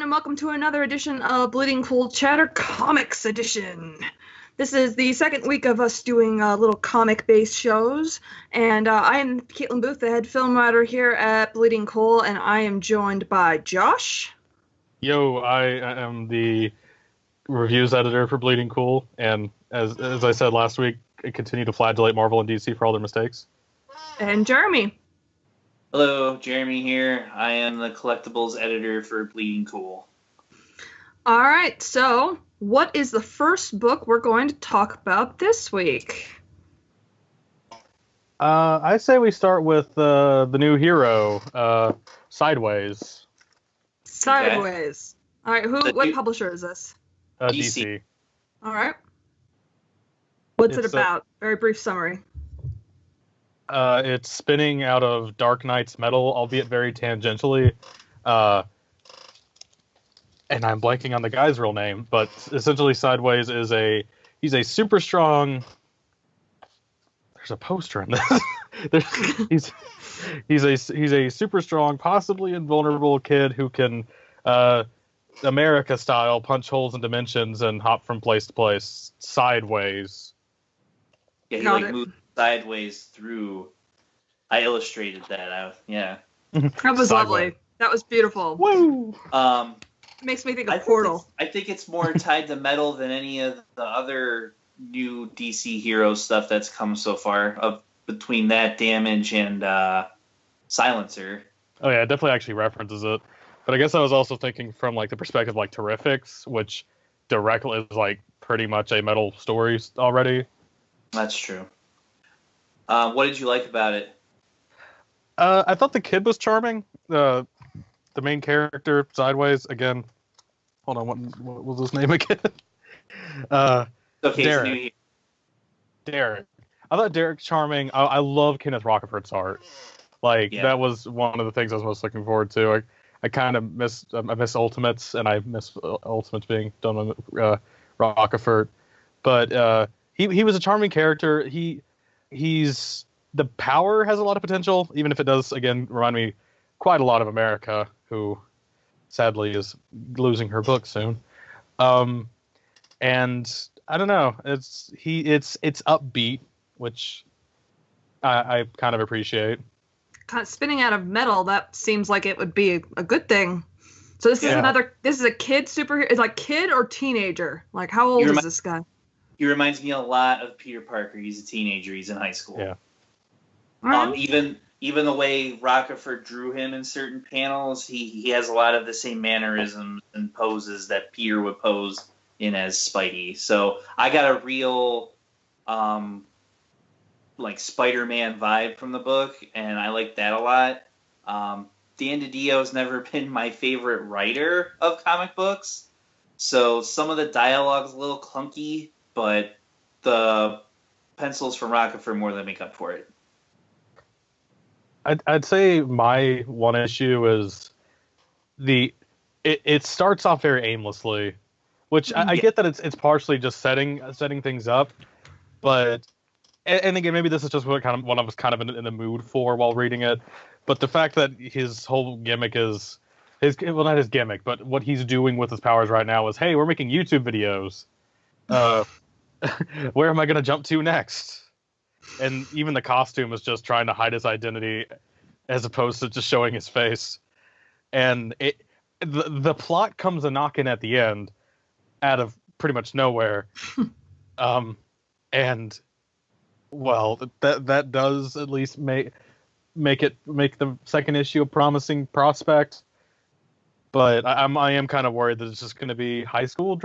and welcome to another edition of Bleeding Cool Chatter Comics Edition. This is the second week of us doing little comic-based shows, and I am Kaitlyn Booth, the head film writer here at Bleeding Cool, and I am joined by Josh. Yo, I am the reviews editor for Bleeding Cool, and as I said last week, I continue to flagellate Marvel and DC for all their mistakes. And Jeremy. Hello, Jeremy here. I am the collectibles editor for Bleeding Cool. All right, so what is the first book we're going to talk about this week? I say we start with the new hero, Sideways. Sideways. Okay. All right, what publisher is this? DC. All right. What's it about? Very brief summary. It's spinning out of Dark Knight's metal, albeit very tangentially. And I'm blanking on the guy's real name, but essentially Sideways is he's a super strong. There's a poster in this. he's a super strong, possibly invulnerable kid who can, America style, punch holes in dimensions and hop from place to place sideways. Yeah, he moved sideways through. I illustrated that. Yeah. That was lovely. That was beautiful. Woo! It makes me think of Portal. I think it's more tied to metal than any of the other new DC hero stuff that's come so far. Between that, Damage and Silencer. Oh yeah, it definitely actually references it. But I guess I was also thinking from like the perspective like Terrifics, which directly is like pretty much a metal story already. That's true. What did you like about it? I thought the kid was charming. The main character, Sideways, again. Hold on, what was his name again? Okay, Derek. I thought Derek's charming. I love Kenneth Rocaford's art. That was one of the things I was most looking forward to. I kind of miss Ultimates, and I miss Ultimates being done with Rocafort. But he was a charming character. He's the power has a lot of potential, even if it does again remind me quite a lot of America, who sadly is losing her book soon. And I don't know, it's upbeat, which I kind of appreciate. Spinning out of metal, that seems like it would be a good thing. So this is a kid superhero. Is like kid or teenager? Like how old is this guy? He reminds me a lot of Peter Parker. He's a teenager. He's in high school. Yeah. Even the way Rocafort drew him in certain panels, he has a lot of the same mannerisms and poses that Peter would pose in as Spidey. So I got a real like Spider-Man vibe from the book, and I like that a lot. Dan DiDio has never been my favorite writer of comic books, so some of the dialogue's a little clunky, but the pencils from Rocafort more than make up for it. I'd say my one issue is it starts off very aimlessly, which I get that it's partially just setting things up, but and again maybe this is just what I was kind of in the mood for while reading it, but the fact that his whole gimmick is not his gimmick, but what he's doing with his powers right now is, hey, we're making YouTube videos. Where am I going to jump to next? And even the costume is just trying to hide his identity as opposed to just showing his face. And the plot comes a knocking at the end out of pretty much nowhere. And well, that does at least make the second issue a promising prospect. But I am kind of worried that it's just going to be high school.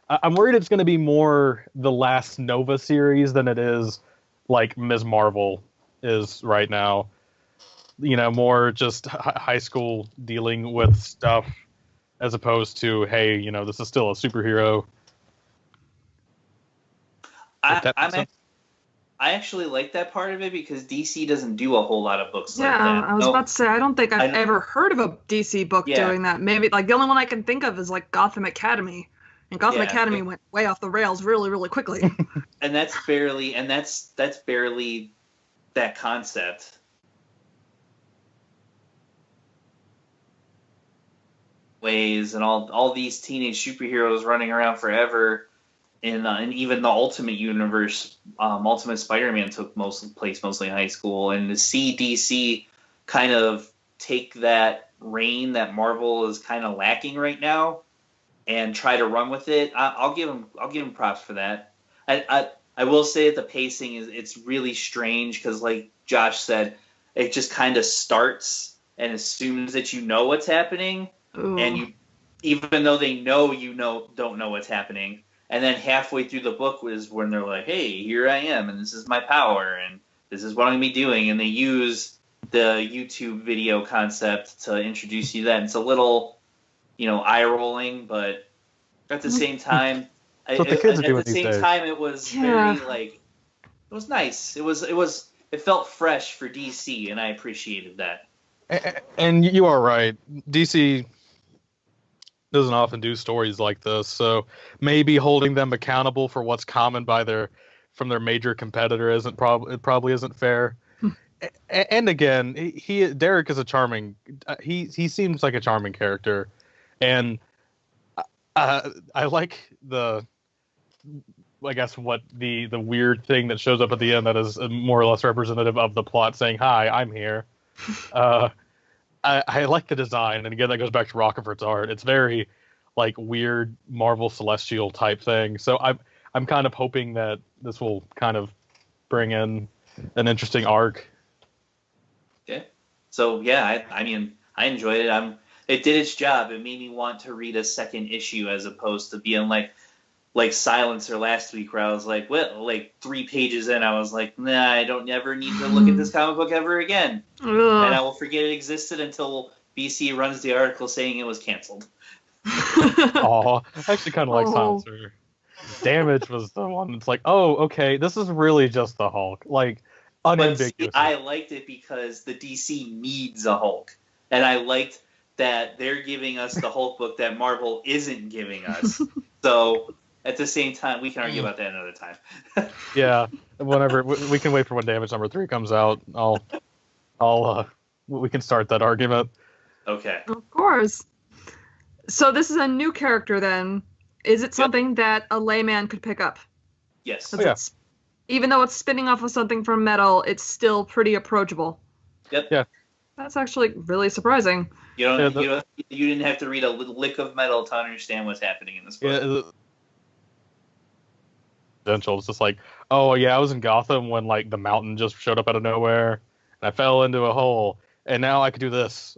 I'm worried it's going to be more the last Nova series than it is like Ms. Marvel is right now. You know, more just high school dealing with stuff as opposed to, hey, you know, this is still a superhero. I actually like that part of it because DC doesn't do a whole lot of books like that. Yeah, I was about to say, I don't think I've ever heard of a DC book doing that. Maybe, like, the only one I can think of is, like, Gotham Academy. And Gotham Academy went way off the rails really, really quickly. And that's barely that concept. ways, and all these teenage superheroes running around forever. And even the Ultimate Universe, Ultimate Spider-Man took place mostly in high school. And to see DC kind of take that reign that Marvel is kind of lacking right now and try to run with it, I'll give him props for that. I will say that the pacing it's really strange because, like Josh said, it just kind of starts and assumes that you know what's happening, Ooh. and you, even though they know don't know what's happening. And then halfway through the book was when they're like, hey, here I am, and this is my power, and this is what I'm going to be doing. And they use the YouTube video concept to introduce you to that. And it's a little, eye-rolling, but at the same time, That's what the kids are doing at the these same days. time, it was very, it was nice. It felt fresh for DC, and I appreciated that. And you are right. DC doesn't often do stories like this, so maybe holding them accountable for what's common from their major competitor it probably isn't fair. And again, Derek is a charming. He seems like a charming character, and I like I guess what the weird thing that shows up at the end that is more or less representative of the plot, saying, "Hi, I'm here." I like the design, and again, that goes back to Rockefeller's art. It's very weird Marvel Celestial type thing. So I'm kind of hoping that this will kind of bring in an interesting arc. Okay, so yeah, I mean, I enjoyed it. It did its job. It made me want to read a second issue as opposed to being like Silencer last week, where I was like, well, 3 pages in, I was like, nah, I don't ever need to look at this comic book ever again. Ugh. And I will forget it existed until BC runs the article saying it was canceled. Oh, I actually kind of like Silencer. Damage was the one that's oh, okay, this is really just the Hulk. Unambiguous. But see, I liked it because the DC needs a Hulk. And I liked that they're giving us the Hulk book that Marvel isn't giving us. So at the same time, we can argue about that another time. Yeah, whenever we can wait for when Damage #3 comes out. We can start that argument. Okay. Of course. So this is a new character then. Is it something that a layman could pick up? Yes. Yeah. Even though it's spinning off of something from Metal, it's still pretty approachable. Yep. Yeah. That's actually really surprising. You didn't have to read a lick of Metal to understand what's happening in this book. Yeah, it's just oh yeah, I was in Gotham when the mountain just showed up out of nowhere, and I fell into a hole, and now I could do this.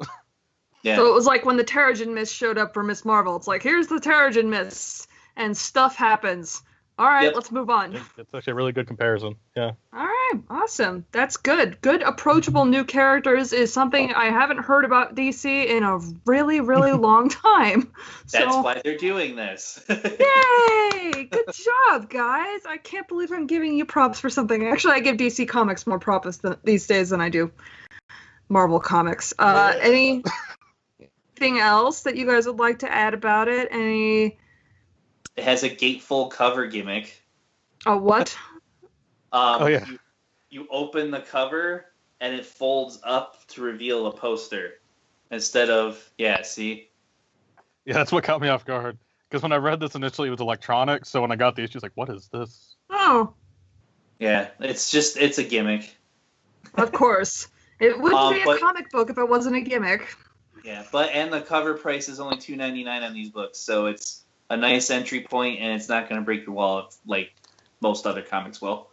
Yeah. So it was like when the Terrigen Mist showed up for Miss Marvel. It's here's the Terrigen Mist, and stuff happens. All right, let's move on. It's actually a really good comparison. Yeah. All right, awesome. That's good. Good approachable new characters is something I haven't heard about DC in a really, really long time. That's why they're doing this. Yay! Good job, guys. I can't believe I'm giving you props for something. Actually, I give DC Comics more props these days than I do Marvel Comics. Anything else that you guys would like to add about it? It has a gatefold cover gimmick. A what? Oh, yeah. You open the cover, and it folds up to reveal a poster. Instead of, see? Yeah, that's what caught me off guard. Because when I read this initially, it was electronic, so when I got the issue, I was like, what is this? Oh. Yeah, it's a gimmick. Of course. It wouldn't be a comic book if it wasn't a gimmick. Yeah, and the cover price is only $2.99 on these books, so it's a nice entry point, and it's not going to break your wallet like most other comics will.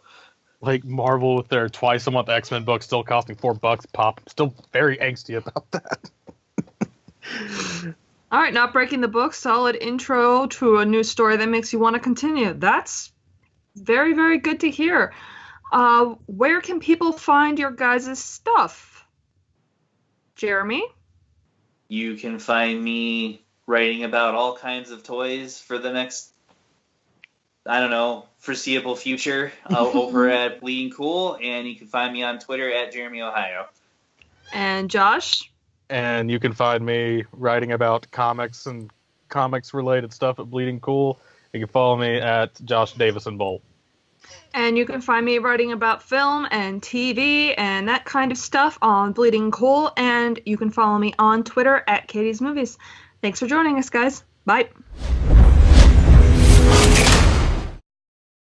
Marvel with their twice-a-month X-Men book still costing $4 pop. I'm still very angsty about that. All right, not breaking the book. Solid intro to a new story that makes you want to continue. That's very, very good to hear. Where can people find your guys' stuff? Jeremy? You can find me writing about all kinds of toys for the next, foreseeable future over at Bleeding Cool, and you can find me on Twitter at Jeremy Ohio. And Josh? And you can find me writing about comics and comics-related stuff at Bleeding Cool. You can follow me at Josh Davison Bolt. And you can find me writing about film and TV and that kind of stuff on Bleeding Cool, and you can follow me on Twitter at Katie's Movies. Thanks for joining us, guys. Bye.